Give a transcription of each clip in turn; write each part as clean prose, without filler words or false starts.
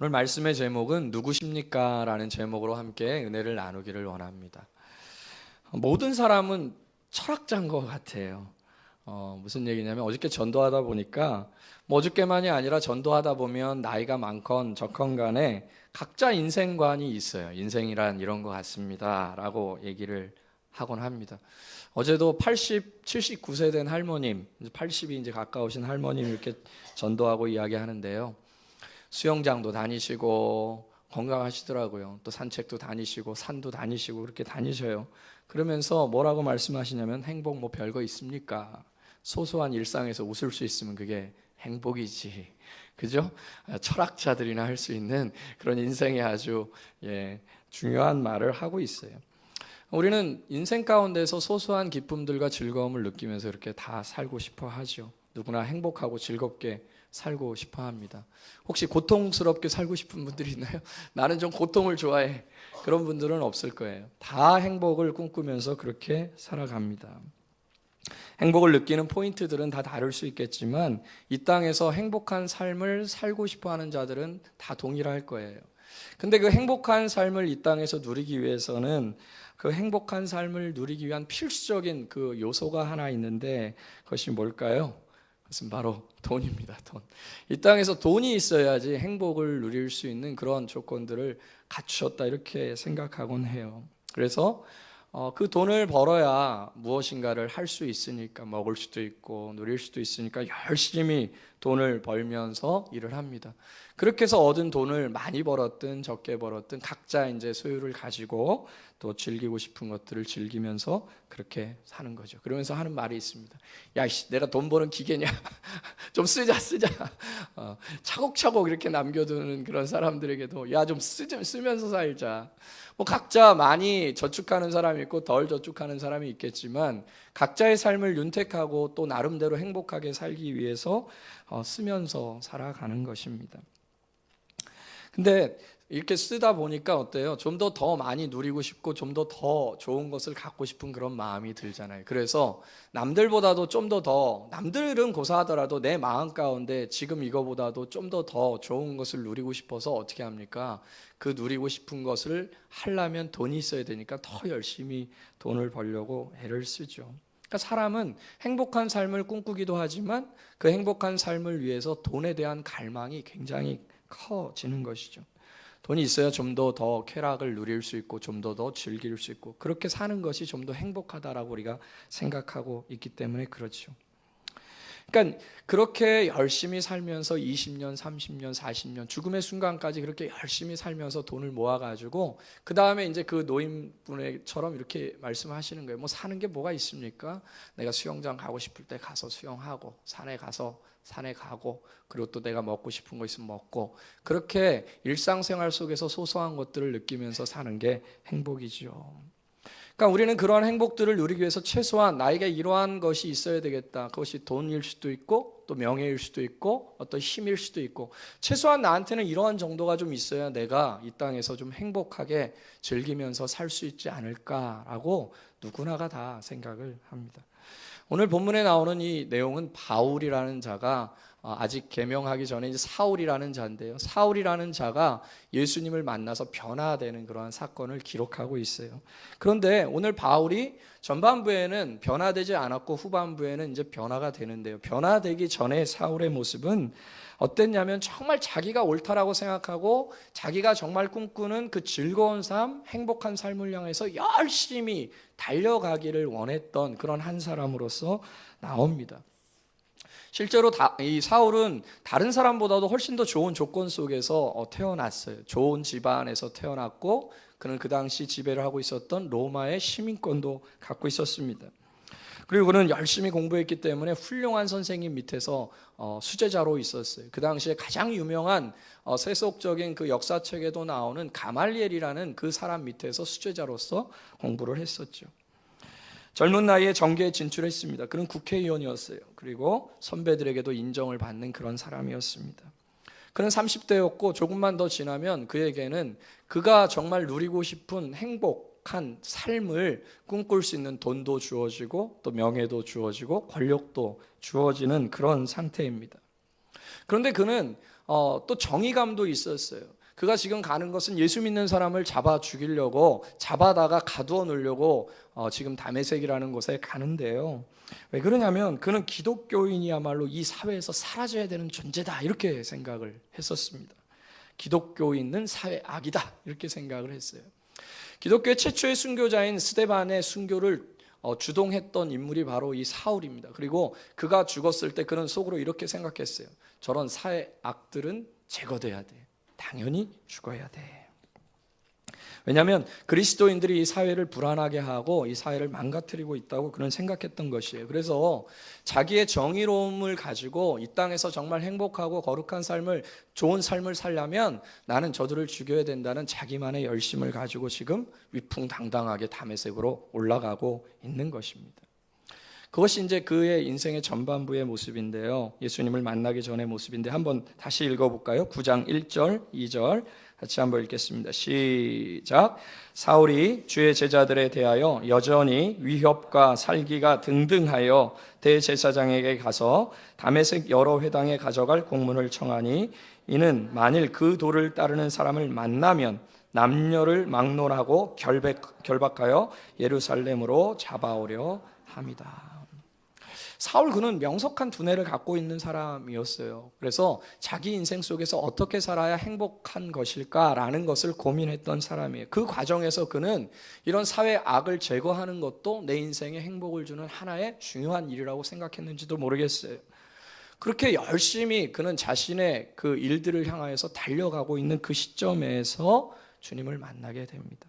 오늘 말씀의 제목은 누구십니까? 라는 제목으로 함께 은혜를 나누기를 원합니다. 모든 사람은 철학자인 것 같아요. 무슨 얘기냐면 어저께 전도하다 보니까 어저께만이 아니라 전도하다 보면 나이가 많건 적건 간에 각자 인생관이 있어요. 인생이란 이런 것 같습니다 라고 얘기를 하곤 합니다. 어제도 79세 된 할머님, 80이 이제 가까우신 할머님 이렇게 전도하고 이야기하는데요. 수영장도 다니시고 건강하시더라고요. 또 산책도 다니시고 산도 다니시고 그렇게 다니셔요. 그러면서 뭐라고 말씀하시냐면 행복 뭐 별거 있습니까? 소소한 일상에서 웃을 수 있으면 그게 행복이지. 그죠? 철학자들이나 할 수 있는 그런 인생의 아주 중요한 말을 하고 있어요. 우리는 인생 가운데서 소소한 기쁨들과 즐거움을 느끼면서 이렇게 다 살고 싶어 하죠. 누구나 행복하고 즐겁게 살고 싶어 합니다. 혹시 고통스럽게 살고 싶은 분들이 있나요? 나는 좀 고통을 좋아해. 그런 분들은 없을 거예요. 다 행복을 꿈꾸면서 그렇게 살아갑니다. 행복을 느끼는 포인트들은 다 다를 수 있겠지만 이 땅에서 행복한 삶을 살고 싶어 하는 자들은 다 동일할 거예요. 근데 그 행복한 삶을 이 땅에서 누리기 위해서는 그 행복한 삶을 누리기 위한 필수적인 그 요소가 하나 있는데 그것이 뭘까요? 그것은 바로 돈입니다. 돈. 이 땅에서 돈이 있어야지 행복을 누릴 수 있는 그런 조건들을 갖추었다 이렇게 생각하곤 해요. 그래서 그 돈을 벌어야 무엇인가를 할 수 있으니까 먹을 수도 있고 누릴 수도 있으니까 열심히 돈을 벌면서 일을 합니다. 그렇게 해서 얻은 돈을 많이 벌었든 적게 벌었든 각자 이제 소유를 가지고 또 즐기고 싶은 것들을 즐기면서 그렇게 사는 거죠. 그러면서 하는 말이 있습니다. 야, 내가 돈 버는 기계냐? 좀 쓰자. 차곡차곡 이렇게 남겨두는 그런 사람들에게도 야, 좀 쓰면서 살자. 뭐 각자 많이 저축하는 사람이 있고 덜 저축하는 사람이 있겠지만 각자의 삶을 윤택하고 또 나름대로 행복하게 살기 위해서 쓰면서 살아가는 것입니다. 근데 이렇게 쓰다 보니까 어때요? 좀 더 많이 누리고 싶고 좀 더 좋은 것을 갖고 싶은 그런 마음이 들잖아요. 그래서 남들보다도 좀 더 남들은 고사하더라도 내 마음 가운데 지금 이거보다도 좀 더 좋은 것을 누리고 싶어서 어떻게 합니까? 그 누리고 싶은 것을 하려면 돈이 있어야 되니까 더 열심히 돈을 벌려고 애를 쓰죠. 그러니까 사람은 행복한 삶을 꿈꾸기도 하지만 그 행복한 삶을 위해서 돈에 대한 갈망이 굉장히 커지는 것이죠. 돈이 있어야 좀 더 쾌락을 누릴 수 있고 좀 더 즐길 수 있고 그렇게 사는 것이 좀 더 행복하다라고 우리가 생각하고 있기 때문에 그렇죠. 그러니까 그렇게 열심히 살면서 20년, 30년, 40년 죽음의 순간까지 그렇게 열심히 살면서 돈을 모아가지고 그 다음에 이제 그 노인분처럼 이렇게 말씀하시는 거예요. 뭐 사는 게 뭐가 있습니까? 내가 수영장 가고 싶을 때 가서 수영하고 산에 가서 산에 가고 그리고 또 내가 먹고 싶은 거 있으면 먹고 그렇게 일상생활 속에서 소소한 것들을 느끼면서 사는 게 행복이죠. 그러니까 우리는 그러한 행복들을 누리기 위해서 최소한 나에게 이러한 것이 있어야 되겠다. 그것이 돈일 수도 있고 또 명예일 수도 있고 어떤 힘일 수도 있고 최소한 나한테는 이러한 정도가 좀 있어야 내가 이 땅에서 좀 행복하게 즐기면서 살 수 있지 않을까라고 누구나가 다 생각을 합니다. 오늘 본문에 나오는 이 내용은 바울이라는 자가 아직 계명하기 전에 이제 사울이라는 자인데요. 사울이라는 자가 예수님을 만나서 변화되는 그러한 사건을 기록하고 있어요. 그런데 오늘 바울이 전반부에는 변화되지 않았고 후반부에는 이제 변화가 되는데요. 변화되기 전에 사울의 모습은 어땠냐면 정말 자기가 옳다라고 생각하고 자기가 정말 꿈꾸는 그 즐거운 삶, 행복한 삶을 향해서 열심히 달려가기를 원했던 그런 한 사람으로서 나옵니다. 실제로 이 사울은 다른 사람보다도 훨씬 더 좋은 조건 속에서 태어났어요. 좋은 집안에서 태어났고 그는 그 당시 지배를 하고 있었던 로마의 시민권도 갖고 있었습니다. 그리고 그는 열심히 공부했기 때문에 훌륭한 선생님 밑에서 수제자로 있었어요. 그 당시에 가장 유명한 세속적인 그 역사책에도 나오는 가말리엘이라는 그 사람 밑에서 수제자로서 공부를 했었죠. 젊은 나이에 정계에 진출했습니다. 그는 국회의원이었어요. 그리고 선배들에게도 인정을 받는 그런 사람이었습니다. 그는 30대였고 조금만 더 지나면 그에게는 그가 정말 누리고 싶은 행복한 삶을 꿈꿀 수 있는 돈도 주어지고 또 명예도 주어지고 권력도 주어지는 그런 상태입니다. 그런데 그는 또 정의감도 있었어요. 그가 지금 가는 것은 예수 믿는 사람을 잡아 죽이려고, 잡아다가 가두어 놓으려고 지금 다메섹이라는 곳에 가는데요. 왜 그러냐면 그는 기독교인이야말로 이 사회에서 사라져야 되는 존재다, 이렇게 생각을 했었습니다. 기독교인은 사회 악이다, 이렇게 생각을 했어요. 기독교의 최초의 순교자인 스데반의 순교를 주동했던 인물이 바로 이 사울입니다. 그리고 그가 죽었을 때 그는 속으로 이렇게 생각했어요. 저런 사회 악들은 제거돼야 돼. 당연히 죽어야 돼. 왜냐하면 그리스도인들이 이 사회를 불안하게 하고 이 사회를 망가뜨리고 있다고 그는 생각했던 것이에요. 그래서 자기의 정의로움을 가지고 이 땅에서 정말 행복하고 거룩한 삶을, 좋은 삶을 살려면 나는 저들을 죽여야 된다는 자기만의 열심을 가지고 지금 위풍당당하게 다메섹으로 올라가고 있는 것입니다. 그것이 이제 그의 인생의 전반부의 모습인데요. 예수님을 만나기 전의 모습인데 한번 다시 읽어볼까요? 9장 1절, 2절 같이 한번 읽겠습니다. 시작. 사울이 주의 제자들에 대하여 여전히 위협과 살기가 등등하여 대제사장에게 가서 다메섹 여러 회당에 가져갈 공문을 청하니 이는 만일 그 도를 따르는 사람을 만나면 남녀를 막론하고 결박하여 예루살렘으로 잡아오려 합니다. 사울, 그는 명석한 두뇌를 갖고 있는 사람이었어요. 그래서 자기 인생 속에서 어떻게 살아야 행복한 것일까라는 것을 고민했던 사람이에요. 그 과정에서 그는 이런 사회 악을 제거하는 것도 내 인생에 행복을 주는 하나의 중요한 일이라고 생각했는지도 모르겠어요. 그렇게 열심히 그는 자신의 그 일들을 향하여서 달려가고 있는 그 시점에서 주님을 만나게 됩니다.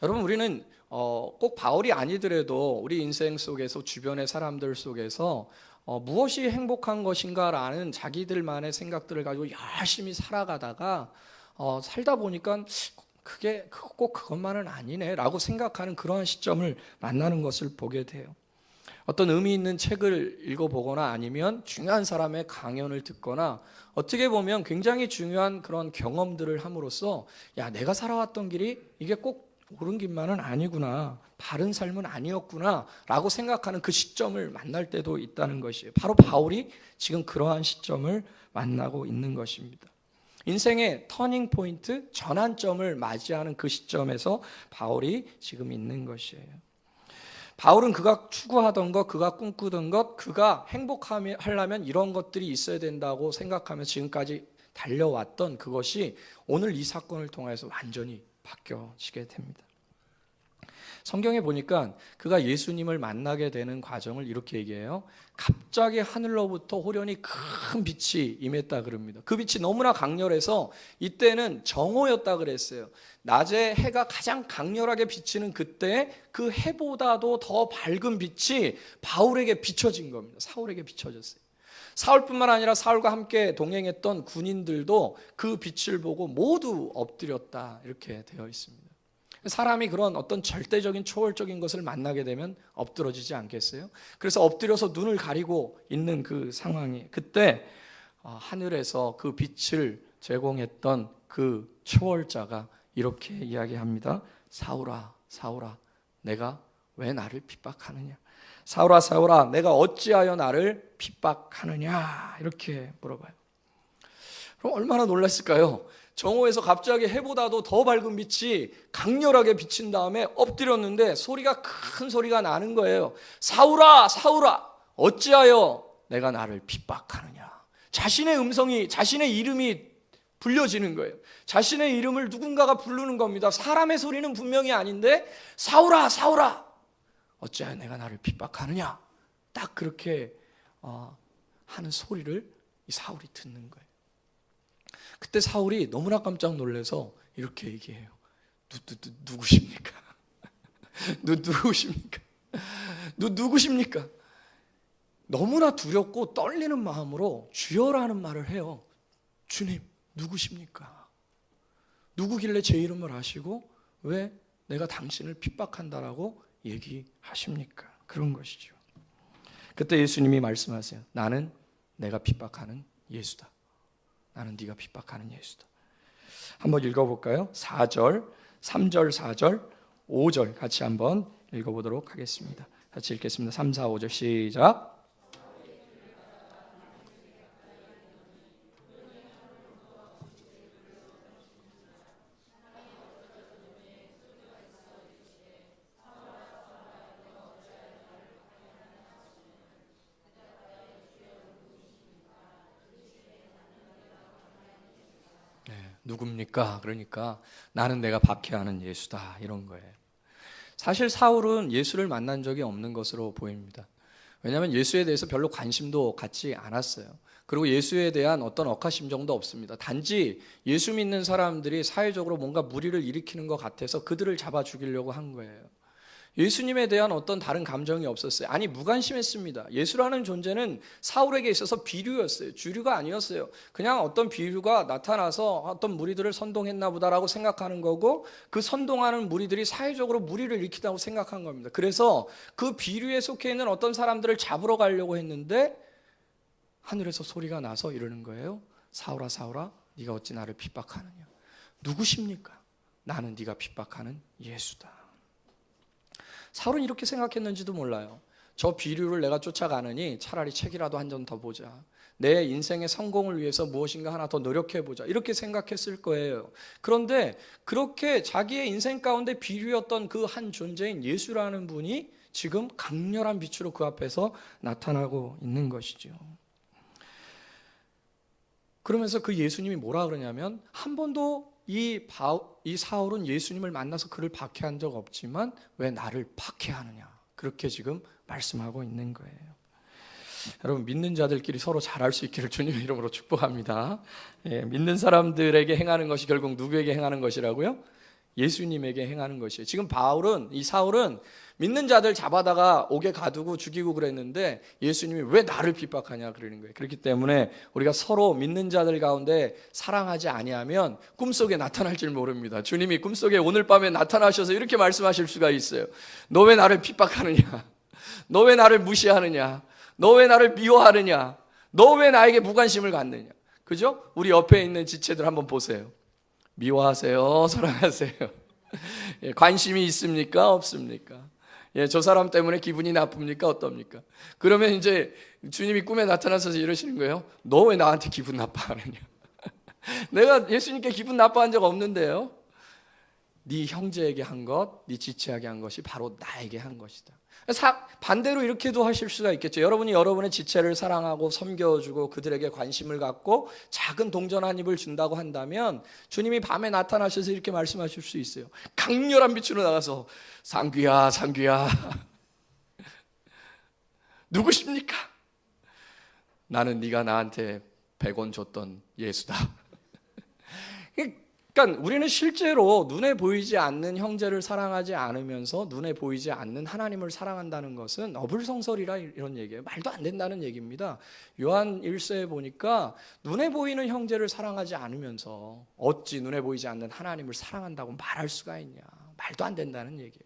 여러분, 우리는 꼭 바울이 아니더라도 우리 인생 속에서, 주변의 사람들 속에서 무엇이 행복한 것인가라는 자기들만의 생각들을 가지고 열심히 살아가다가 살다 보니까 그게 꼭 그것만은 아니네 라고 생각하는 그러한 시점을 만나는 것을 보게 돼요. 어떤 의미 있는 책을 읽어보거나 아니면 중요한 사람의 강연을 듣거나 어떻게 보면 굉장히 중요한 그런 경험들을 함으로써 야, 내가 살아왔던 길이 이게 꼭 옳은 길만은 아니구나, 바른 삶은 아니었구나 라고 생각하는 그 시점을 만날 때도 있다는 것이에요. 바로 바울이 지금 그러한 시점을 만나고 있는 것입니다. 인생의 터닝 포인트, 전환점을 맞이하는 그 시점에서 바울이 지금 있는 것이에요. 바울은 그가 추구하던 것, 그가 꿈꾸던 것, 그가 행복하려면 이런 것들이 있어야 된다고 생각하며 지금까지 달려왔던 그것이 오늘 이 사건을 통해서 완전히 바뀌어지게 됩니다. 성경에 보니까 그가 예수님을 만나게 되는 과정을 이렇게 얘기해요. 갑자기 하늘로부터 호련히 큰 빛이 임했다 그럽니다. 그 빛이 너무나 강렬해서 이때는 정오였다 그랬어요. 낮에 해가 가장 강렬하게 비치는 그때 그 해보다도 더 밝은 빛이 바울에게 비춰진 겁니다. 사울에게 비춰졌어요. 사울뿐만 아니라 사울과 함께 동행했던 군인들도 그 빛을 보고 모두 엎드렸다, 이렇게 되어 있습니다. 사람이 그런 어떤 절대적인 초월적인 것을 만나게 되면 엎드러지지 않겠어요? 그래서 엎드려서 눈을 가리고 있는 그 상황이, 그때 하늘에서 그 빛을 제공했던 그 초월자가 이렇게 이야기합니다. 사울아, 사울아, 내가 왜 나를 핍박하느냐? 사울아, 사울아, 내가 어찌하여 나를 핍박하느냐? 이렇게 물어봐요. 그럼 얼마나 놀랐을까요? 정오에서 갑자기 해보다도 더 밝은 빛이 강렬하게 비친 다음에 엎드렸는데 소리가, 큰 소리가 나는 거예요. 사울아, 사울아, 어찌하여 내가 나를 핍박하느냐? 자신의 음성이, 자신의 이름이 불려지는 거예요. 자신의 이름을 누군가가 부르는 겁니다. 사람의 소리는 분명히 아닌데 사울아, 사울아, 어찌하여 내가 나를 핍박하느냐? 딱 그렇게 하는 소리를 이 사울이 듣는 거예요. 그때 사울이 너무나 깜짝 놀라서 이렇게 얘기해요. 누구십니까? 누구십니까? 누구십니까? 너무나 두렵고 떨리는 마음으로 주여라는 말을 해요. 주님, 누구십니까? 누구길래 제 이름을 아시고 왜 내가 당신을 핍박한다라고 얘기하십니까? 그런 것이죠. 그때 예수님이 말씀하세요. 나는 내가 핍박하는 예수다. 나는 네가 핍박하는 예수다. 한번 읽어볼까요? 4절, 3절, 4절, 5절 같이 한번 읽어보도록 하겠습니다. 같이 읽겠습니다. 3, 4, 5절 시작. 누굽니까? 그러니까 나는 내가 박해하는 예수다, 이런 거예요. 사실 사울은 예수를 만난 적이 없는 것으로 보입니다. 왜냐하면 예수에 대해서 별로 관심도 갖지 않았어요. 그리고 예수에 대한 어떤 억하심정도 없습니다. 단지 예수 믿는 사람들이 사회적으로 뭔가 무리를 일으키는 것 같아서 그들을 잡아 죽이려고 한 거예요. 예수님에 대한 어떤 다른 감정이 없었어요. 아니, 무관심했습니다. 예수라는 존재는 사울에게 있어서 비류였어요. 주류가 아니었어요. 그냥 어떤 비류가 나타나서 어떤 무리들을 선동했나 보다라고 생각하는 거고, 그 선동하는 무리들이 사회적으로 무리를 일으킨다고 생각한 겁니다. 그래서 그 비류에 속해 있는 어떤 사람들을 잡으러 가려고 했는데 하늘에서 소리가 나서 이러는 거예요. 사울아, 사울아, 네가 어찌 나를 핍박하느냐. 누구십니까? 나는 네가 핍박하는 예수다. 사울은 이렇게 생각했는지도 몰라요. 저 비류를 내가 쫓아가느니 차라리 책이라도 한 점 더 보자. 내 인생의 성공을 위해서 무엇인가 하나 더 노력해보자. 이렇게 생각했을 거예요. 그런데 그렇게 자기의 인생 가운데 비류였던 그 한 존재인 예수라는 분이 지금 강렬한 빛으로 그 앞에서 나타나고 있는 것이죠. 그러면서 그 예수님이 뭐라 그러냐면, 한 번도 이 사울은 예수님을 만나서 그를 박해한 적 없지만 왜 나를 박해하느냐, 그렇게 지금 말씀하고 있는 거예요. 여러분, 믿는 자들끼리 서로 잘할 수 있기를 주님의 이름으로 축복합니다. 믿는 사람들에게 행하는 것이 결국 누구에게 행하는 것이라고요? 예수님에게 행하는 것이에요. 지금 이 사울은 믿는 자들 잡아다가 옥에 가두고 죽이고 그랬는데 예수님이 왜 나를 핍박하냐 그러는 거예요. 그렇기 때문에 우리가 서로 믿는 자들 가운데 사랑하지 아니하면 꿈속에 나타날 줄 모릅니다. 주님이 꿈속에 오늘 밤에 나타나셔서 이렇게 말씀하실 수가 있어요. 너 왜 나를 핍박하느냐? 너 왜 나를 무시하느냐? 너 왜 나를 미워하느냐? 너 왜 나에게 무관심을 갖느냐? 그죠? 우리 옆에 있는 지체들 한번 보세요. 미워하세요? 사랑하세요? 관심이 있습니까? 없습니까? 저 사람 때문에 기분이 나쁩니까? 어떻습니까? 그러면 이제 주님이 꿈에 나타나서 이러시는 거예요. 너 왜 나한테 기분 나빠하느냐? 내가 예수님께 기분 나빠한 적 없는데요. 네 형제에게 한 것, 네 지체에게 한 것이 바로 나에게 한 것이다. 반대로 이렇게도 하실 수가 있겠죠. 여러분이 여러분의 지체를 사랑하고 섬겨주고 그들에게 관심을 갖고 작은 동전 한 입을 준다고 한다면 주님이 밤에 나타나셔서 이렇게 말씀하실 수 있어요. 강렬한 빛으로 나가서 상귀야, 상귀야, 누구십니까? 나는 네가 나한테 100원 줬던 예수다. 그러니까 우리는 실제로 눈에 보이지 않는 형제를 사랑하지 않으면서 눈에 보이지 않는 하나님을 사랑한다는 것은 어불성설이라 이런 얘기예요. 말도 안 된다는 얘기입니다. 요한 1서에 보니까 눈에 보이는 형제를 사랑하지 않으면서 어찌 눈에 보이지 않는 하나님을 사랑한다고 말할 수가 있냐. 말도 안 된다는 얘기예요.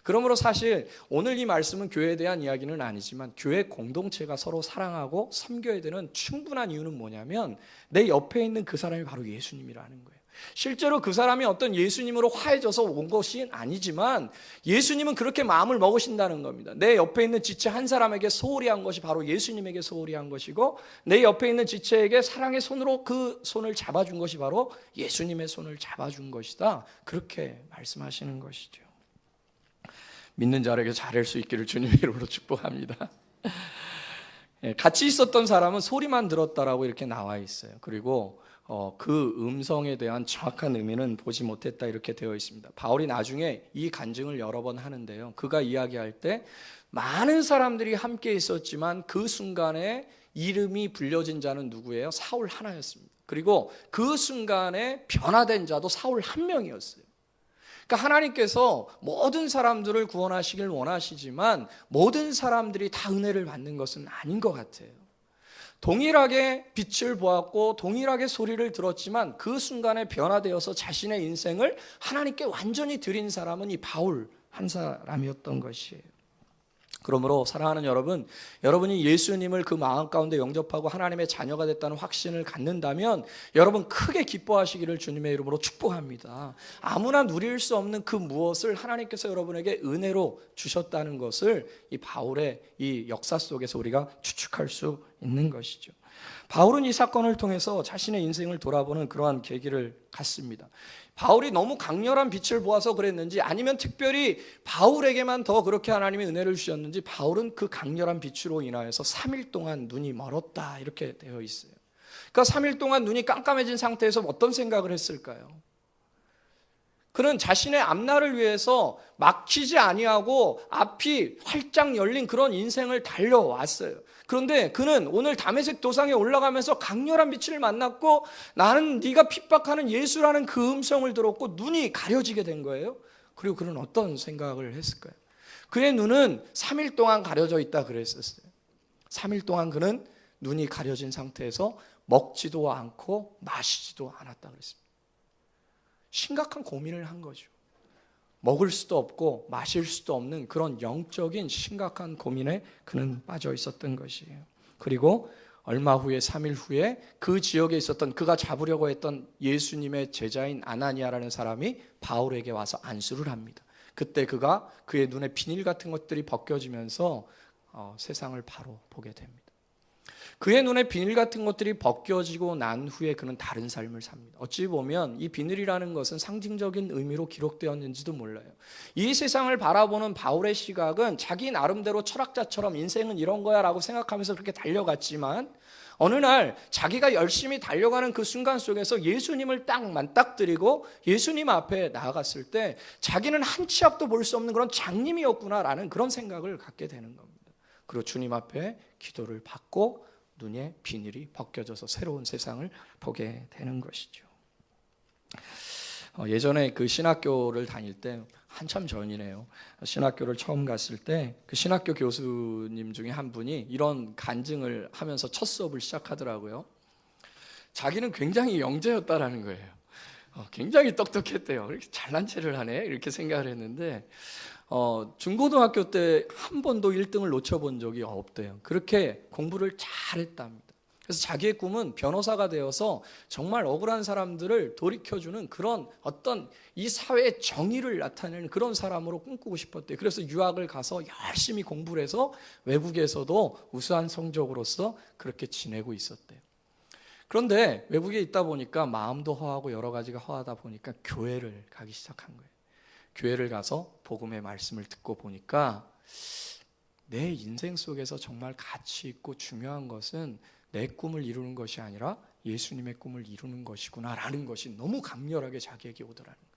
그러므로 사실 오늘 이 말씀은 교회에 대한 이야기는 아니지만 교회 공동체가 서로 사랑하고 섬겨야 되는 충분한 이유는 뭐냐면 내 옆에 있는 그 사람이 바로 예수님이라는 거예요. 실제로 그 사람이 어떤 예수님으로 화해져서 온 것이 아니지만 예수님은 그렇게 마음을 먹으신다는 겁니다. 내 옆에 있는 지체 한 사람에게 소홀히 한 것이 바로 예수님에게 소홀히 한 것이고, 내 옆에 있는 지체에게 사랑의 손으로 그 손을 잡아준 것이 바로 예수님의 손을 잡아준 것이다. 그렇게 말씀하시는 것이죠. 믿는 자에게 잘할 수 있기를 주님의 이름으로 축복합니다. 같이 있었던 사람은 소리만 들었다라고 이렇게 나와 있어요. 그리고 그 음성에 대한 정확한 의미는 보지 못했다 이렇게 되어 있습니다. 바울이 나중에 이 간증을 여러 번 하는데요. 그가 이야기할 때 많은 사람들이 함께 있었지만 그 순간에 이름이 불려진 자는 누구예요? 사울 하나였습니다. 그리고 그 순간에 변화된 자도 사울 한 명이었어요. 그러니까 하나님께서 모든 사람들을 구원하시길 원하시지만 모든 사람들이 다 은혜를 받는 것은 아닌 것 같아요. 동일하게 빛을 보았고 동일하게 소리를 들었지만 그 순간에 변화되어서 자신의 인생을 하나님께 완전히 드린 사람은 이 바울 한 사람이었던 것이에요. 그러므로 사랑하는 여러분, 여러분이 예수님을 그 마음 가운데 영접하고 하나님의 자녀가 됐다는 확신을 갖는다면 여러분 크게 기뻐하시기를 주님의 이름으로 축복합니다. 아무나 누릴 수 없는 그 무엇을 하나님께서 여러분에게 은혜로 주셨다는 것을 이 바울의 이 역사 속에서 우리가 추측할 수 있는 것이죠. 바울은 이 사건을 통해서 자신의 인생을 돌아보는 그러한 계기를 갖습니다. 바울이 너무 강렬한 빛을 보아서 그랬는지 아니면 특별히 바울에게만 더 그렇게 하나님의 은혜를 주셨는지 바울은 그 강렬한 빛으로 인하여서 3일 동안 눈이 멀었다 이렇게 되어 있어요. 그러니까 3일 동안 눈이 깜깜해진 상태에서 어떤 생각을 했을까요? 그는 자신의 앞날을 위해서 막히지 아니하고 앞이 활짝 열린 그런 인생을 달려왔어요. 그런데 그는 오늘 다메섹 도상에 올라가면서 강렬한 빛을 만났고 나는 네가 핍박하는 예수라는 그 음성을 들었고 눈이 가려지게 된 거예요. 그리고 그는 어떤 생각을 했을까요? 그의 눈은 3일 동안 가려져 있다 그랬었어요. 3일 동안 그는 눈이 가려진 상태에서 먹지도 않고 마시지도 않았다 그랬습니다. 심각한 고민을 한 거죠. 먹을 수도 없고 마실 수도 없는 그런 영적인 심각한 고민에 그는 빠져 있었던 것이에요. 그리고 얼마 후에 3일 후에 그 지역에 있었던 그가 잡으려고 했던 예수님의 제자인 아나니아라는 사람이 바울에게 와서 안수를 합니다. 그때 그가 그의 눈에 비닐 같은 것들이 벗겨지면서 세상을 바로 보게 됩니다. 그의 눈에 비닐 같은 것들이 벗겨지고 난 후에 그는 다른 삶을 삽니다. 어찌 보면 이 비닐이라는 것은 상징적인 의미로 기록되었는지도 몰라요. 이 세상을 바라보는 바울의 시각은 자기 나름대로 철학자처럼 인생은 이런 거야 라고 생각하면서 그렇게 달려갔지만 어느 날 자기가 열심히 달려가는 그 순간 속에서 예수님을 딱 맞닥뜨리고 예수님 앞에 나아갔을 때 자기는 한 치 앞도 볼 수 없는 그런 장님이었구나라는 그런 생각을 갖게 되는 겁니다. 그리고 주님 앞에 기도를 받고 눈에 비닐이 벗겨져서 새로운 세상을 보게 되는 것이죠. 예전에 그 신학교를 다닐 때 한참 전이네요. 신학교를 처음 갔을 때 그 신학교 교수님 중에 한 분이 이런 간증을 하면서 첫 수업을 시작하더라고요. 자기는 굉장히 영재였다라는 거예요. 굉장히 똑똑했대요. 이렇게 잘난 체를 하네 이렇게 생각을 했는데 중고등학교 때 한 번도 1등을 놓쳐본 적이 없대요. 그렇게 공부를 잘했답니다. 그래서 자기의 꿈은 변호사가 되어서 정말 억울한 사람들을 돌이켜주는 그런 어떤 이 사회의 정의를 나타내는 그런 사람으로 꿈꾸고 싶었대요. 그래서 유학을 가서 열심히 공부를 해서 외국에서도 우수한 성적으로서 그렇게 지내고 있었대요. 그런데 외국에 있다 보니까 마음도 허하고 여러 가지가 허하다 보니까 교회를 가기 시작한 거예요. 교회를 가서 복음의 말씀을 듣고 보니까 내 인생 속에서 정말 가치 있고 중요한 것은 내 꿈을 이루는 것이 아니라 예수님의 꿈을 이루는 것이구나라는 것이 너무 강렬하게 자기에게 오더라는 거예요.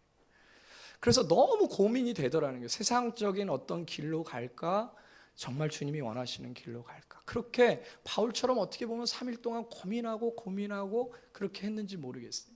그래서 너무 고민이 되더라는 거예요. 세상적인 어떤 길로 갈까? 정말 주님이 원하시는 길로 갈까? 그렇게 바울처럼 어떻게 보면 3일 동안 고민하고 그렇게 했는지 모르겠어요.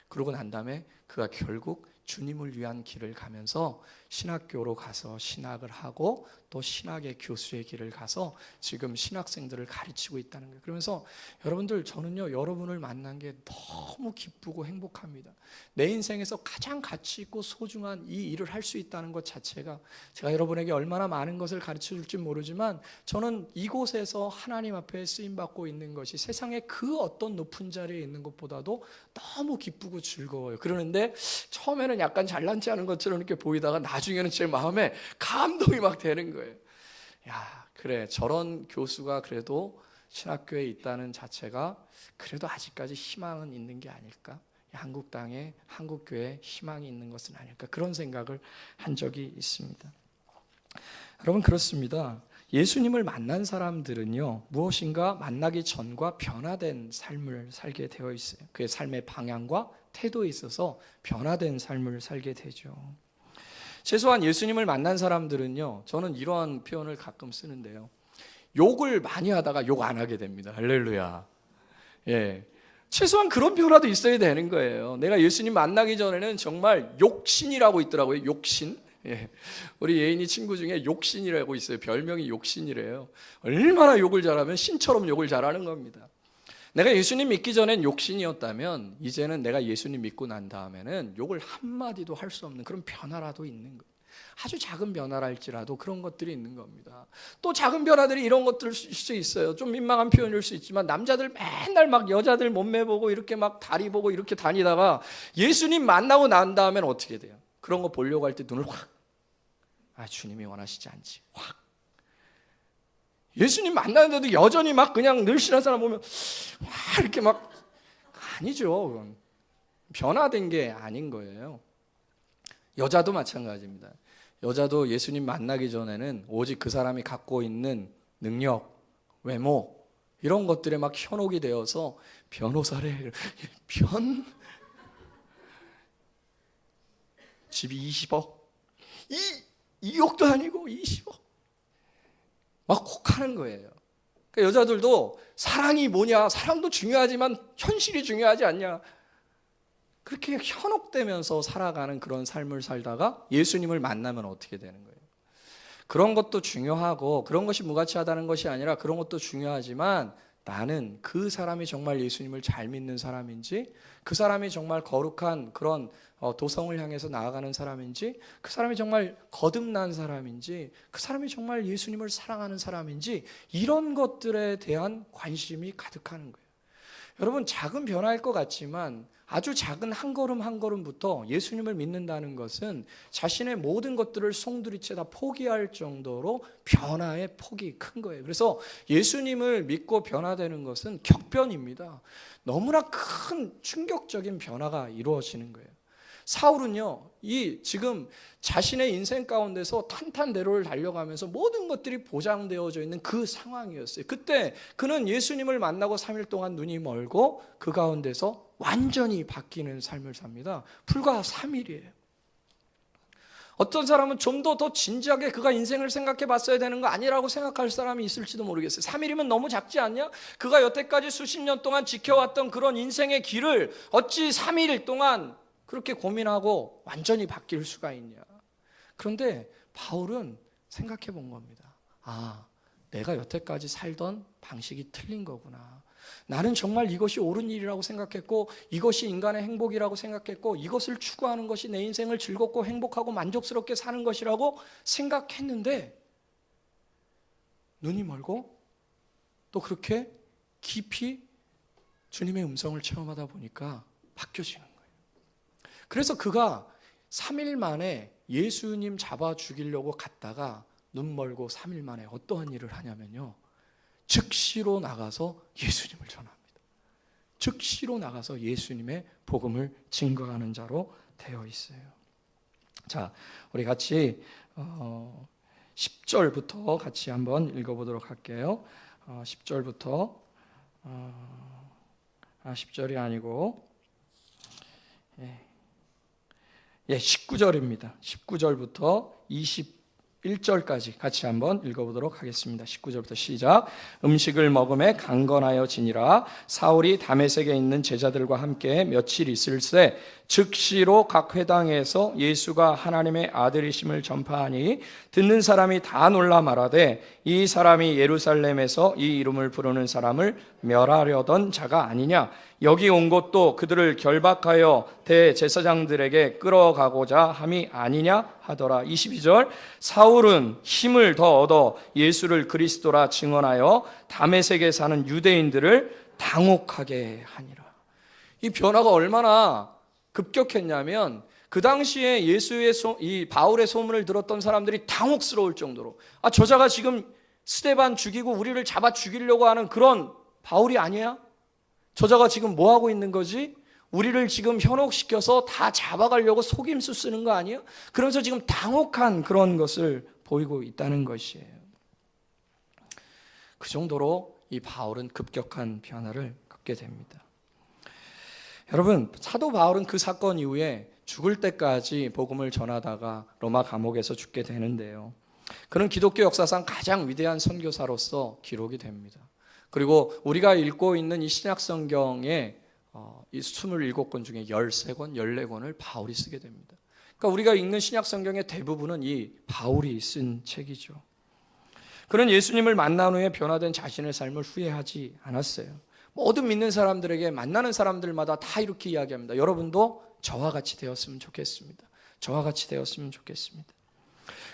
그러고 난 다음에 그가 결국 주님을 위한 길을 가면서 신학교로 가서 신학을 하고 또 신학의 교수의 길을 가서 지금 신학생들을 가르치고 있다는 거예요. 그러면서 여러분들 저는요 여러분을 만난 게 너무 기쁘고 행복합니다. 내 인생에서 가장 가치 있고 소중한 이 일을 할 수 있다는 것 자체가 제가 여러분에게 얼마나 많은 것을 가르쳐 줄지 모르지만 저는 이곳에서 하나님 앞에 쓰임받고 있는 것이 세상의 그 어떤 높은 자리에 있는 것보다도 너무 기쁘고 즐거워요. 그러는데 처음에는 약간 잘난 체 하는 것처럼 이렇게 보이다가 나중에는 제 마음에 감동이 막 되는 거예요. 야, 그래 저런 교수가 그래도 신학교에 있다는 자체가 그래도 아직까지 희망은 있는 게 아닐까? 한국 땅에 한국교회에 희망이 있는 것은 아닐까? 그런 생각을 한 적이 있습니다. 여러분 그렇습니다. 예수님을 만난 사람들은요 무엇인가 만나기 전과 변화된 삶을 살게 되어 있어요. 그의 삶의 방향과 태도에 있어서 변화된 삶을 살게 되죠. 최소한 예수님을 만난 사람들은요 저는 이러한 표현을 가끔 쓰는데요 욕을 많이 하다가 욕 안 하게 됩니다. 할렐루야. 예, 최소한 그런 변화도 있어야 되는 거예요. 내가 예수님 만나기 전에는 정말 욕신이라고 있더라고요. 욕신. 예, 우리 예인이 친구 중에 욕신이라고 있어요. 별명이 욕신이래요. 얼마나 욕을 잘하면 신처럼 욕을 잘하는 겁니다. 내가 예수님 믿기 전엔 욕신이었다면 이제는 내가 예수님 믿고 난 다음에는 욕을 한마디도 할 수 없는 그런 변화라도 있는 거예요. 아주 작은 변화랄지라도 그런 것들이 있는 겁니다. 또 작은 변화들이 이런 것들일 수 있어요. 좀 민망한 표현일 수 있지만 남자들 맨날 막 여자들 몸매 보고 이렇게 막 다리 보고 이렇게 다니다가 예수님 만나고 난 다음에는 어떻게 돼요? 그런 거 보려고 할 때 눈을 확, 주님이 원하시지 않지, 확. 예수님 만나는데도 여전히 막 그냥 늘씬한 사람 보면 와 이렇게 막 아니죠. 그건 변화된 게 아닌 거예요. 여자도 마찬가지입니다. 여자도 예수님 만나기 전에는 오직 그 사람이 갖고 있는 능력, 외모 이런 것들에 막 현혹이 되어서 변호사래. 집이 20억, 2억도 아니고 20억 막 혹하는 거예요. 그러니까 여자들도 사랑이 뭐냐, 사랑도 중요하지만 현실이 중요하지 않냐, 그렇게 현혹되면서 살아가는 그런 삶을 살다가 예수님을 만나면 어떻게 되는 거예요? 그런 것도 중요하고 그런 것이 무가치하다는 것이 아니라 그런 것도 중요하지만 나는 그 사람이 정말 예수님을 잘 믿는 사람인지, 그 사람이 정말 거룩한 그런 도성을 향해서 나아가는 사람인지, 그 사람이 정말 거듭난 사람인지, 그 사람이 정말 예수님을 사랑하는 사람인지, 이런 것들에 대한 관심이 가득하는 거예요. 여러분, 작은 변화일 것 같지만 아주 작은 한 걸음 한 걸음부터 예수님을 믿는다는 것은 자신의 모든 것들을 송두리째 다 포기할 정도로 변화의 폭이 큰 거예요. 그래서 예수님을 믿고 변화되는 것은 격변입니다. 너무나 큰 충격적인 변화가 이루어지는 거예요. 사울은요, 지금 자신의 인생 가운데서 탄탄대로를 달려가면서 모든 것들이 보장되어져 있는 그 상황이었어요. 그때 그는 예수님을 만나고 3일 동안 눈이 멀고 그 가운데서 완전히 바뀌는 삶을 삽니다. 불과 3일이에요. 어떤 사람은 좀 더 진지하게 그가 인생을 생각해 봤어야 되는 거 아니라고 생각할 사람이 있을지도 모르겠어요. 3일이면 너무 작지 않냐? 그가 여태까지 수십 년 동안 지켜왔던 그런 인생의 길을 어찌 3일 동안 그렇게 고민하고 완전히 바뀔 수가 있냐? 그런데 바울은 생각해 본 겁니다. 아, 내가 여태까지 살던 방식이 틀린 거구나. 나는 정말 이것이 옳은 일이라고 생각했고, 이것이 인간의 행복이라고 생각했고, 이것을 추구하는 것이 내 인생을 즐겁고 행복하고 만족스럽게 사는 것이라고 생각했는데, 눈이 멀고 또 그렇게 깊이 주님의 음성을 체험하다 보니까 바뀌어지는 거예요. 그래서 그가 3일 만에 예수님 잡아 죽이려고 갔다가 눈 멀고 3일 만에 어떠한 일을 하냐면요, 즉시로 나가서 예수님을 전합니다. 즉시로 나가서 예수님의 복음을 증거하는 자로 되어 있어요. 자, 우리 같이 10절부터 같이 한번 읽어보도록 할게요. 10절부터 10절이 아니고 19절입니다. 19절부터 21절까지 같이 한번 읽어보도록 하겠습니다. 19절부터 시작. 음식을 먹음에 강건하여 지니라. 사울이 다메섹에 있는 제자들과 함께 며칠 있을새 즉시로 각 회당에서 예수가 하나님의 아들이심을 전파하니 듣는 사람이 다 놀라 말하되 이 사람이 예루살렘에서 이 이름을 부르는 사람을 멸하려던 자가 아니냐. 여기 온 것도 그들을 결박하여 대제사장들에게 끌어가고자 함이 아니냐 하더라. 22절. 사울은 힘을 더 얻어 예수를 그리스도라 증언하여 다메섹에 사는 유대인들을 당혹하게 하니라. 이 변화가 얼마나 급격했냐면 그 당시에 이 바울의 소문을 들었던 사람들이 당혹스러울 정도로, 저자가 지금 스데반 죽이고 우리를 잡아 죽이려고 하는 그런 바울이 아니야? 저자가 지금 뭐 하고 있는 거지? 우리를 지금 현혹시켜서 다 잡아가려고 속임수 쓰는 거 아니야? 그러면서 지금 당혹한 그런 것을 보이고 있다는 것이에요. 그 정도로 이 바울은 급격한 변화를 겪게 됩니다. 여러분, 사도 바울은 그 사건 이후에 죽을 때까지 복음을 전하다가 로마 감옥에서 죽게 되는데요, 그는 기독교 역사상 가장 위대한 선교사로서 기록이 됩니다. 그리고 우리가 읽고 있는 이 신약 성경의 이 27권 중에 13권, 14권을 바울이 쓰게 됩니다. 그러니까 우리가 읽는 신약 성경의 대부분은 이 바울이 쓴 책이죠. 그는 예수님을 만난 후에 변화된 자신의 삶을 후회하지 않았어요. 모든 믿는 사람들에게 만나는 사람들마다 다 이렇게 이야기합니다. 여러분도 저와 같이 되었으면 좋겠습니다. 저와 같이 되었으면 좋겠습니다.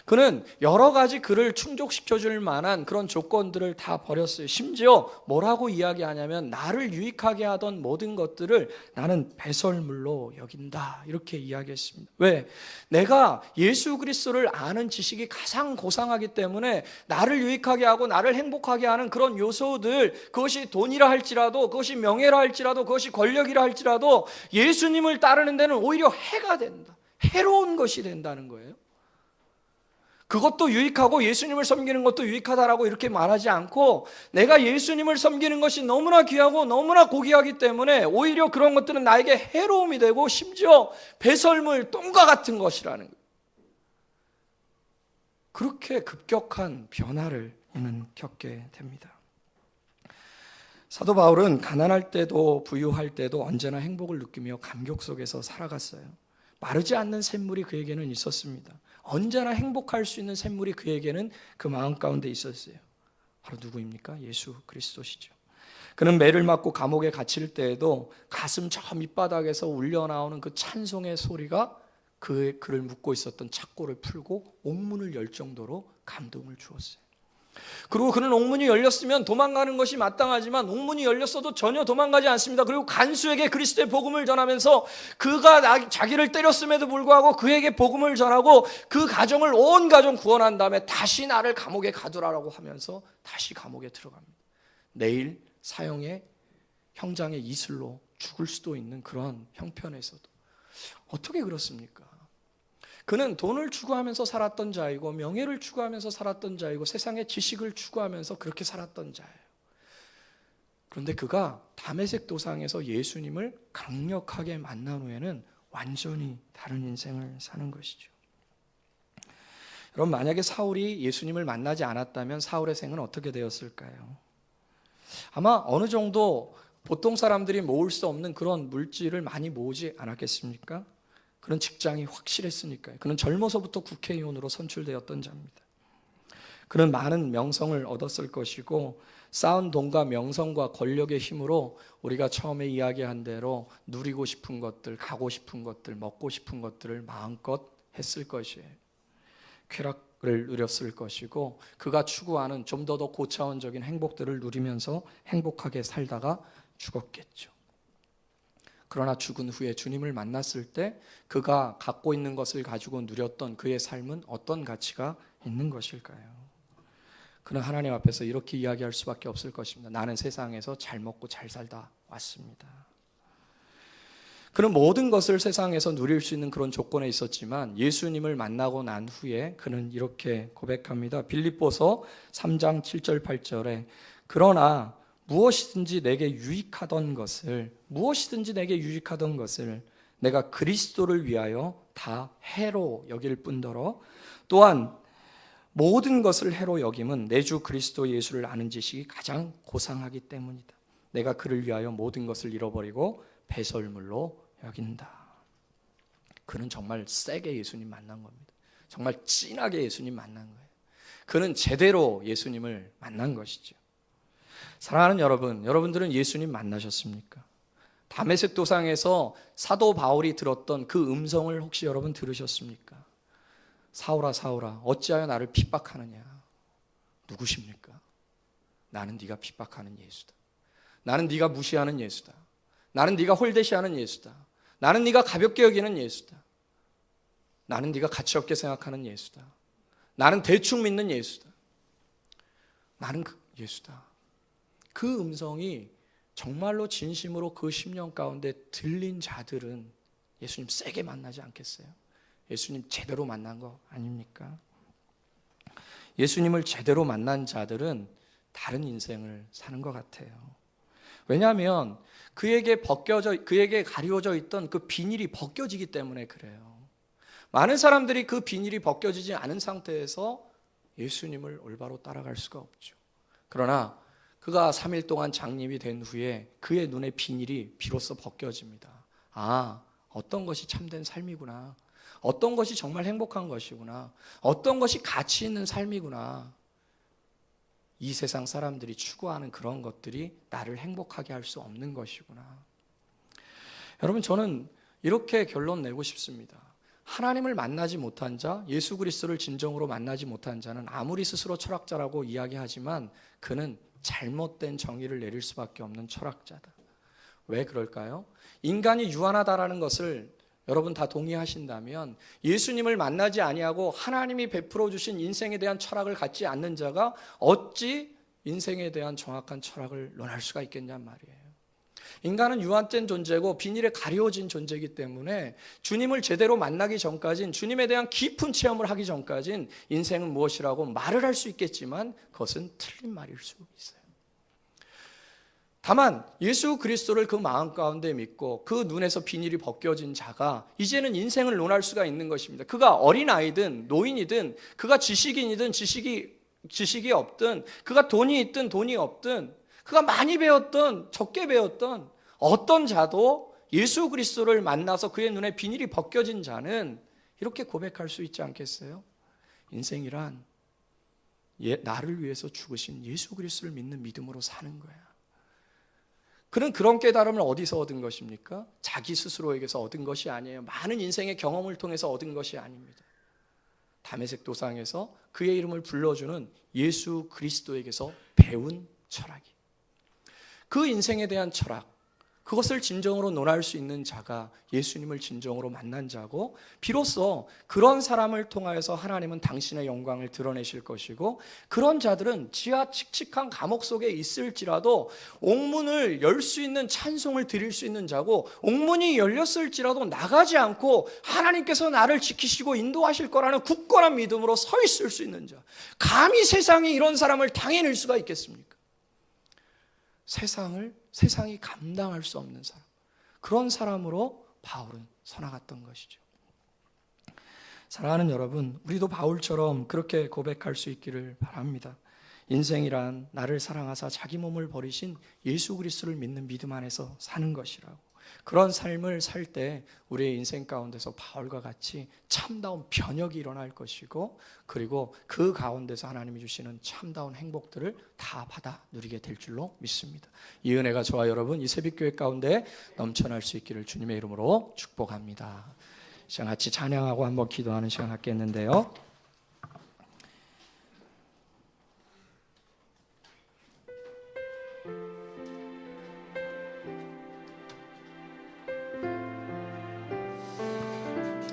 그는 여러 가지 그를 충족시켜줄 만한 그런 조건들을 다 버렸어요. 심지어 뭐라고 이야기하냐면 나를 유익하게 하던 모든 것들을 나는 배설물로 여긴다, 이렇게 이야기했습니다. 왜? 내가 예수 그리스도를 아는 지식이 가장 고상하기 때문에 나를 유익하게 하고 나를 행복하게 하는 그런 요소들, 그것이 돈이라 할지라도, 그것이 명예라 할지라도, 그것이 권력이라 할지라도 예수님을 따르는 데는 오히려 해가 된다, 해로운 것이 된다는 거예요. 그것도 유익하고 예수님을 섬기는 것도 유익하다라고 이렇게 말하지 않고, 내가 예수님을 섬기는 것이 너무나 귀하고 너무나 고귀하기 때문에 오히려 그런 것들은 나에게 해로움이 되고 심지어 배설물, 똥과 같은 것이라는 거예요. 그렇게 급격한 변화를 이는 겪게 됩니다. 사도 바울은 가난할 때도 부유할 때도 언제나 행복을 느끼며 감격 속에서 살아갔어요. 마르지 않는 샘물이 그에게는 있었습니다. 언제나 행복할 수 있는 샘물이 그에게는 그 마음 가운데 있었어요. 바로 누구입니까? 예수 그리스도시죠. 그는 매를 맞고 감옥에 갇힐 때에도 가슴 저 밑바닥에서 울려나오는 그 찬송의 소리가 그를 묶고 있었던 착고를 풀고 옥문을 열 정도로 감동을 주었어요. 그리고 그는 옥문이 열렸으면 도망가는 것이 마땅하지만 옥문이 열렸어도 전혀 도망가지 않습니다. 그리고 간수에게 그리스도의 복음을 전하면서 그가 자기를 때렸음에도 불구하고 그에게 복음을 전하고 그 가정을 온 가정 구원한 다음에 다시 나를 감옥에 가두라라고 하면서 다시 감옥에 들어갑니다. 내일 사형의 형장의 이슬로 죽을 수도 있는 그런 형편에서도 어떻게 그렇습니까? 그는 돈을 추구하면서 살았던 자이고 명예를 추구하면서 살았던 자이고 세상의 지식을 추구하면서 그렇게 살았던 자예요. 그런데 그가 다메섹 도상에서 예수님을 강력하게 만난 후에는 완전히 다른 인생을 사는 것이죠. 여러분, 만약에 사울이 예수님을 만나지 않았다면 사울의 생은 어떻게 되었을까요? 아마 어느 정도 보통 사람들이 모을 수 없는 그런 물질을 많이 모으지 않았겠습니까? 그런 직장이 확실했으니까요. 그는 젊어서부터 국회의원으로 선출되었던 자입니다. 그는 많은 명성을 얻었을 것이고 쌓은 돈과 명성과 권력의 힘으로 우리가 처음에 이야기한 대로 누리고 싶은 것들, 가고 싶은 것들, 먹고 싶은 것들을 마음껏 했을 것이에요. 쾌락을 누렸을 것이고 그가 추구하는 좀 더 고차원적인 행복들을 누리면서 행복하게 살다가 죽었겠죠. 그러나 죽은 후에 주님을 만났을 때 그가 갖고 있는 것을 가지고 누렸던 그의 삶은 어떤 가치가 있는 것일까요? 그는 하나님 앞에서 이렇게 이야기할 수밖에 없을 것입니다. 나는 세상에서 잘 먹고 잘 살다 왔습니다. 그는 모든 것을 세상에서 누릴 수 있는 그런 조건에 있었지만 예수님을 만나고 난 후에 그는 이렇게 고백합니다. 빌립보서 3장 7절 8절에 그러나 무엇이든지 내게 유익하던 것을 내가 그리스도를 위하여 다 해로 여길 뿐더러 또한 모든 것을 해로 여김은 내 주 그리스도 예수를 아는 지식이 가장 고상하기 때문이다. 내가 그를 위하여 모든 것을 잃어버리고 배설물로 여긴다. 그는 정말 세게 예수님 만난 겁니다. 정말 진하게 예수님 만난 거예요. 그는 제대로 예수님을 만난 것이죠. 사랑하는 여러분, 여러분들은 예수님 만나셨습니까? 다메섹 도상에서 사도 바울이 들었던 그 음성을 혹시 여러분 들으셨습니까? 사울아 사울아 어찌하여 나를 핍박하느냐. 누구십니까? 나는 네가 핍박하는 예수다. 나는 네가 무시하는 예수다. 나는 네가 홀대시하는 예수다. 나는 네가 가볍게 여기는 예수다. 나는 네가 가치 없게 생각하는 예수다. 나는 대충 믿는 예수다. 나는 그 예수다. 그 음성이 정말로 진심으로 그 10년 가운데 들린 자들은 예수님 세게 만나지 않겠어요? 예수님 제대로 만난 거 아닙니까? 예수님을 제대로 만난 자들은 다른 인생을 사는 것 같아요. 왜냐하면 그에게 가려져 있던 그 비닐이 벗겨지기 때문에 그래요. 많은 사람들이 그 비닐이 벗겨지지 않은 상태에서 예수님을 올바로 따라갈 수가 없죠. 그러나 그가 3일 동안 장님이 된 후에 그의 눈에 비닐이 비로소 벗겨집니다. 아, 어떤 것이 참된 삶이구나. 어떤 것이 정말 행복한 것이구나. 어떤 것이 가치 있는 삶이구나. 이 세상 사람들이 추구하는 그런 것들이 나를 행복하게 할 수 없는 것이구나. 여러분, 저는 이렇게 결론 내고 싶습니다. 하나님을 만나지 못한 자, 예수 그리스도를 진정으로 만나지 못한 자는 아무리 스스로 철학자라고 이야기하지만 그는 잘못된 정의를 내릴 수밖에 없는 철학자다. 왜 그럴까요? 인간이 유한하다라는 것을 여러분 다 동의하신다면 예수님을 만나지 아니하고 하나님이 베풀어 주신 인생에 대한 철학을 갖지 않는 자가 어찌 인생에 대한 정확한 철학을 논할 수가 있겠냔 말이에요. 인간은 유한된 존재고 비닐에 가려진 존재이기 때문에 주님을 제대로 만나기 전까진, 주님에 대한 깊은 체험을 하기 전까진 인생은 무엇이라고 말을 할 수 있겠지만 그것은 틀린 말일 수 있어요. 다만 예수 그리스도를 그 마음 가운데 믿고 그 눈에서 비닐이 벗겨진 자가 이제는 인생을 논할 수가 있는 것입니다. 그가 어린아이든 노인이든, 그가 지식인이든 지식이 없든, 그가 돈이 있든 돈이 없든, 그가 많이 배웠든 적게 배웠든, 어떤 자도 예수 그리스도를 만나서 그의 눈에 비닐이 벗겨진 자는 이렇게 고백할 수 있지 않겠어요? 인생이란 나를 위해서 죽으신 예수 그리스도를 믿는 믿음으로 사는 거야. 그는 그런 깨달음을 어디서 얻은 것입니까? 자기 스스로에게서 얻은 것이 아니에요. 많은 인생의 경험을 통해서 얻은 것이 아닙니다. 다메섹 도상에서 그의 이름을 불러주는 예수 그리스도에게서 배운 철학이, 그 인생에 대한 철학, 그것을 진정으로 논할 수 있는 자가 예수님을 진정으로 만난 자고, 비로소 그런 사람을 통하여서 하나님은 당신의 영광을 드러내실 것이고, 그런 자들은 지하 칙칙한 감옥 속에 있을지라도 옥문을 열 수 있는 찬송을 드릴 수 있는 자고, 옥문이 열렸을지라도 나가지 않고 하나님께서 나를 지키시고 인도하실 거라는 굳건한 믿음으로 서 있을 수 있는 자. 감히 세상이 이런 사람을 당해낼 수가 있겠습니까? 세상이 감당할 수 없는 사람, 그런 사람으로 바울은 서나갔던 것이죠. 사랑하는 여러분, 우리도 바울처럼 그렇게 고백할 수 있기를 바랍니다. 인생이란 나를 사랑하사 자기 몸을 버리신 예수 그리스도를 믿는 믿음 안에서 사는 것이라고. 그런 삶을 살 때 우리의 인생 가운데서 바울과 같이 참다운 변혁이 일어날 것이고, 그리고 그 가운데서 하나님이 주시는 참다운 행복들을 다 받아 누리게 될 줄로 믿습니다. 이 은혜가 저와 여러분 이 새벽교회 가운데 넘쳐날 수 있기를 주님의 이름으로 축복합니다. 시간 같이 찬양하고 한번 기도하는 시간 갖겠는데요.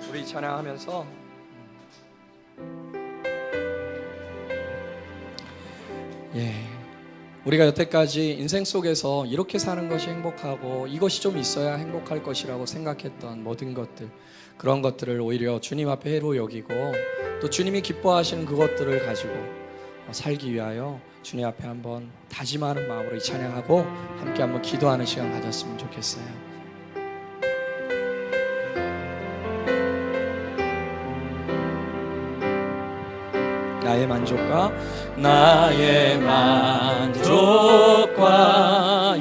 우리 찬양하면서 우리가 여태까지 인생 속에서 이렇게 사는 것이 행복하고 이것이 좀 있어야 행복할 것이라고 생각했던 모든 것들, 그런 것들을 오히려 주님 앞에 해로 여기고 또 주님이 기뻐하시는 그것들을 가지고 살기 위하여 주님 앞에 한번 다짐하는 마음으로 이 찬양하고 함께 한번 기도하는 시간 가졌으면 좋겠어요. 나의 만족과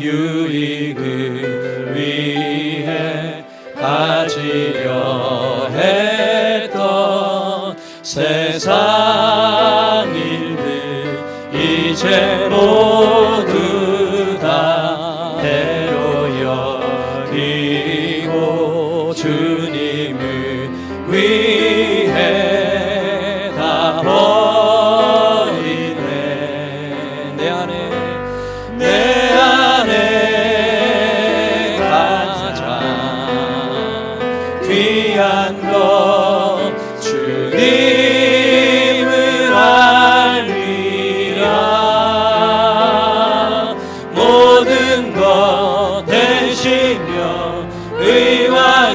유익을 위해 가지려 했던 세상 일들 이제 모두 다 해로 여기고 주님을 위해 다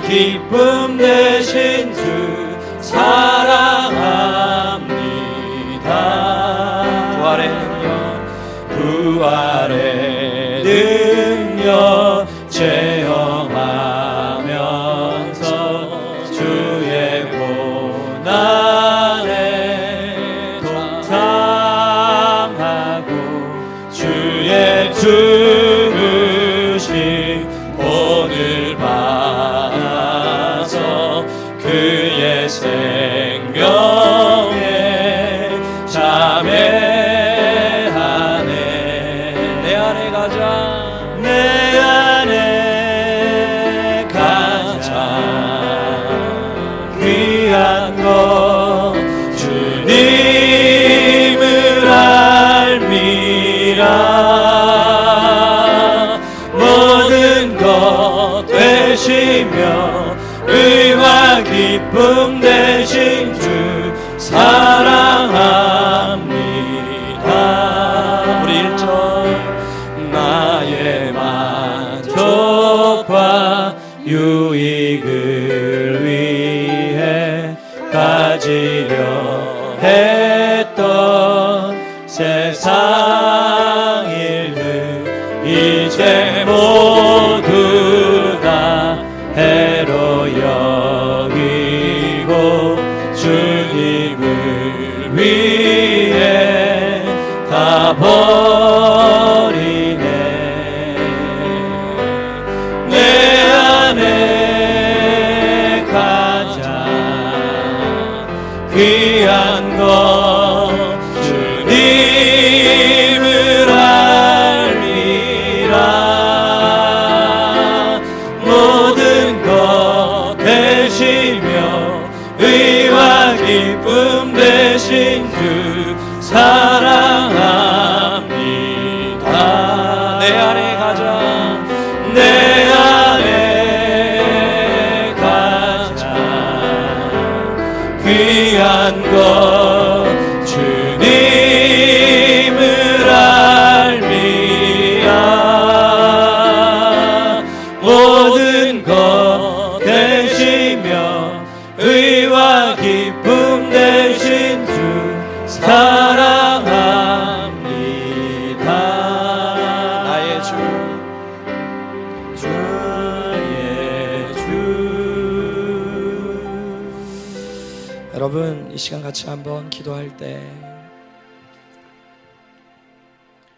기쁨 되신 주 사랑합니다. 부활의 능력 체험하면서 주의 고난에 동참하고 주의 죽으심 오늘 받아서 그의 생명에 참여하네. 내 안에 가자, 내 안에 가자. 귀한 것 주님을 알미라. 모든 것 되시며 의와 기쁨 되신 주 사랑합니다. 우리 1절 나의 만족 위해 가지려 했던 세상 일들 이제 모두 다 해로 여기고 주님을 위해 다 버리네. 내 안에 가장 귀한 것 주님을 알미라. 모든 것 되시며 의와 기쁨 되신 주 사랑합니다. 내 안에 가장 내 안에 가장 귀한 것 주님을 알미야. 모든 것 되시며 의와 기쁨 되신 주 사랑합니다. 나의 주 나의 주. 여러분, 이 시간 같이 한번 기도할 때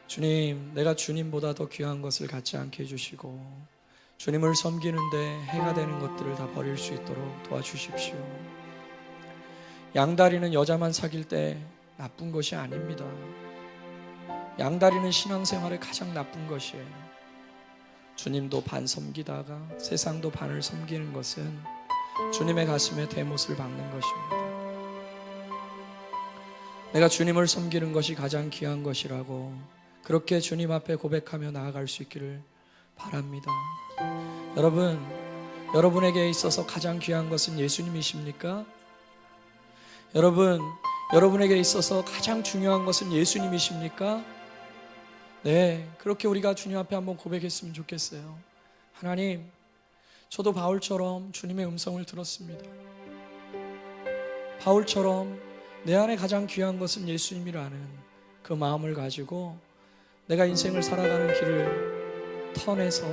주님, 내가 주님보다 더 귀한 것을 갖지 않게 해주시고 주님을 섬기는데 해가 되는 것들을 다 버릴 수 있도록 도와주십시오. 양다리는 여자만 사귈 때 나쁜 것이 아닙니다. 양다리는 신앙생활의 가장 나쁜 것이에요. 주님도 반 섬기다가 세상도 반을 섬기는 것은 주님의 가슴에 대못을 박는 것입니다. 내가 주님을 섬기는 것이 가장 귀한 것이라고 그렇게 주님 앞에 고백하며 나아갈 수 있기를 바랍니다. 여러분, 여러분에게 있어서 가장 귀한 것은 예수님이십니까? 여러분, 여러분에게 있어서 가장 중요한 것은 예수님이십니까? 네, 그렇게 우리가 주님 앞에 한번 고백했으면 좋겠어요. 하나님, 저도 바울처럼 주님의 음성을 들었습니다. 바울처럼 내 안에 가장 귀한 것은 예수님이라는 그 마음을 가지고 내가 인생을 살아가는 길을 터내서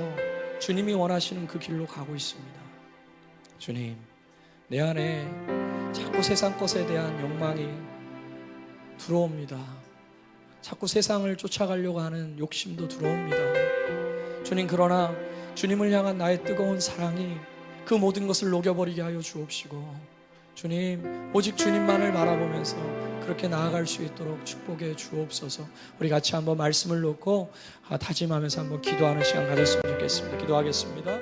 주님이 원하시는 그 길로 가고 있습니다. 주님, 내 안에 자꾸 세상 것에 대한 욕망이 들어옵니다. 자꾸 세상을 쫓아가려고 하는 욕심도 들어옵니다. 주님, 그러나 주님을 향한 나의 뜨거운 사랑이 그 모든 것을 녹여버리게 하여 주옵시고 주님, 오직 주님만을 바라보면서 그렇게 나아갈 수 있도록 축복해 주옵소서. 우리 같이 한번 말씀을 놓고 다짐하면서 한번 기도하는 시간 가졌으면 좋겠습니다. 기도하겠습니다.